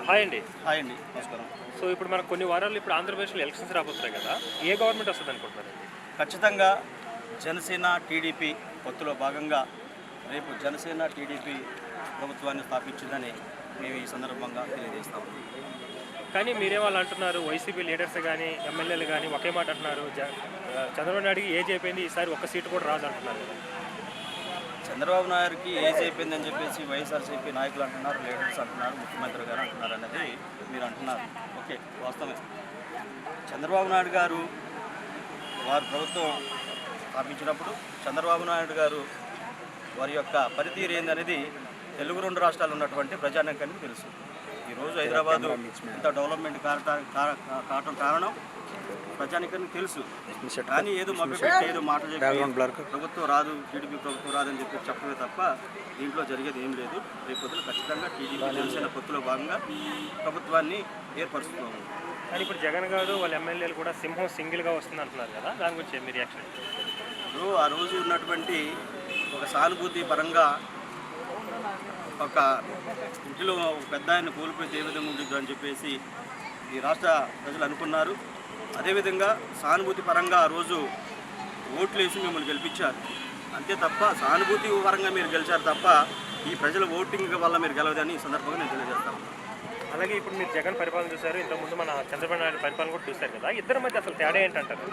Hi అండి. Hi అండి, నమస్కారం. సో ఇప్పుడు మనకు కొన్ని వారాలు ఇప్పుడు ఆంధ్రప్రదేశ్లో ఎలక్షన్స్ రాబోతున్నాయి కదా, ఏ గవర్నమెంట్ వస్తుంది అనుకుంటున్నారండి? ఖచ్చితంగా జనసేన టీడీపీ పొత్తులో భాగంగా రేపు జనసేన టీడీపీ ప్రభుత్వాన్ని స్థాపించిందని మేము ఈ సందర్భంగా తెలియజేస్తాము. కానీ మీరేవాళ్ళు అంటున్నారు, వైసీపీ లీడర్స్ కానీ ఎమ్మెల్యేలు కానీ ఒకే మాట అంటున్నారు, చంద్రబాబు నాయుడుకి ఏజ్ అయిపోయింది, ఈసారి ఒక్క సీటు కూడా రాదు అంటున్నారు కదా. చంద్రబాబు నాయుడుకి ఏజ్ అయిపోయిందని చెప్పేసి వైఎస్ఆర్సీపీ నాయకులు అంటున్నారు, లీడర్స్ అంటున్నారు, ముఖ్యమంత్రి గారు అంటున్నారు అనేది మీరు అంటున్నారు. ఓకే, వాస్తవమే. చంద్రబాబు నాయుడు గారు వారు ప్రభుత్వం స్థాపించినప్పుడు చంద్రబాబు నాయుడు గారు వారి యొక్క పనితీరు ఏందనేది తెలుగు రెండు రాష్ట్రాలు ఉన్నటువంటి ప్రజానీకానికి తెలుసు. ఈరోజు హైదరాబాదు ఇంత డెవలప్మెంట్ కావటం కారణం ప్రజానీకానికి తెలుసు. కానీ ఏదో మభ్యపెట్టి ఏదో మాట చెప్పి ప్రభుత్వం రాదు, టీడీపీ ప్రభుత్వం రాదని చెప్పి చెప్పడమే తప్ప దీంట్లో జరిగేది ఏం లేదు. రేపొద్దున ఖచ్చితంగా టీడీపీ జనసేన పొత్తులో భాగంగా ప్రభుత్వాన్ని ఏర్పరుస్తున్నాము. కానీ ఇప్పుడు జగన్ గారు వాళ్ళ ఎమ్మెల్యేలు కూడా సింహం సింగిల్గా వస్తుంది అంటున్నారు కదా, దాని గురించి మీ రియాక్షన్? ఇప్పుడు ఆ రోజు ఉన్నటువంటి ఒక సానుభూతి పరంగా ఒక ఇంటిలో ఒక పెద్ద ఆయన కోల్పోతే ఏ విధంగా ఉంటుంది అని చెప్పేసి ఈ రాష్ట్ర ప్రజలు అనుకున్నారు. అదేవిధంగా సానుభూతి పరంగా ఆ రోజు ఓట్లు వేసి మిమ్మల్ని గెలిపించారు. అంతే తప్ప సానుభూతి పరంగా మీరు గెలిచారు తప్ప ఈ ప్రజల ఓటింగ్ వల్ల మీరు గెలవదని ఈ సందర్భంగా నేను తెలియజేస్తాను. అలాగే ఇప్పుడు మీరు జగన్ పరిపాలన చూశారు, ఇంతకుముందు మన చంద్రబాబు నాయుడు పరిపాలన కూడా చూశారు కదా, ఇద్దరి మధ్య అసలు తేడా ఏంటంటారు?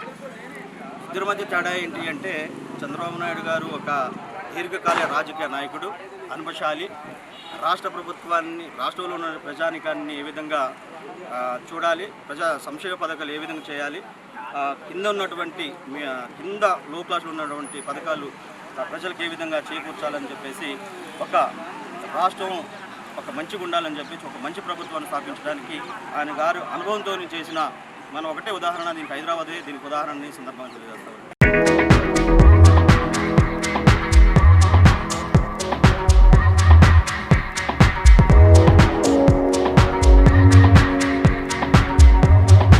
ఇద్దరి మధ్య తేడా ఏంటి అంటే, చంద్రబాబు నాయుడు గారు ఒక దీర్ఘకాల రాజకీయ నాయకుడు, అనుభవశాలి. రాష్ట్ర ప్రభుత్వాన్ని, రాష్ట్రంలో ఉన్న ప్రజానికాన్ని ఏ విధంగా చూడాలి, ప్రజా సంక్షేమ పథకాలు ఏ విధంగా చేయాలి, కింద ఉన్నటువంటి కింద లో క్లాస్లో ఉన్నటువంటి పథకాలు ప్రజలకు ఏ విధంగా చేకూర్చాలని చెప్పేసి ఒక రాష్ట్రం ఒక మంచిగా ఉండాలని చెప్పేసి ఒక మంచి ప్రభుత్వాన్ని స్థాపించడానికి ఆయన గారు అనుభవంతో చేసిన మనం ఒకటే ఉదాహరణ, దీనికి హైదరాబాదే దీనికి ఉదాహరణ సందర్భంగా తెలియజేస్తాం.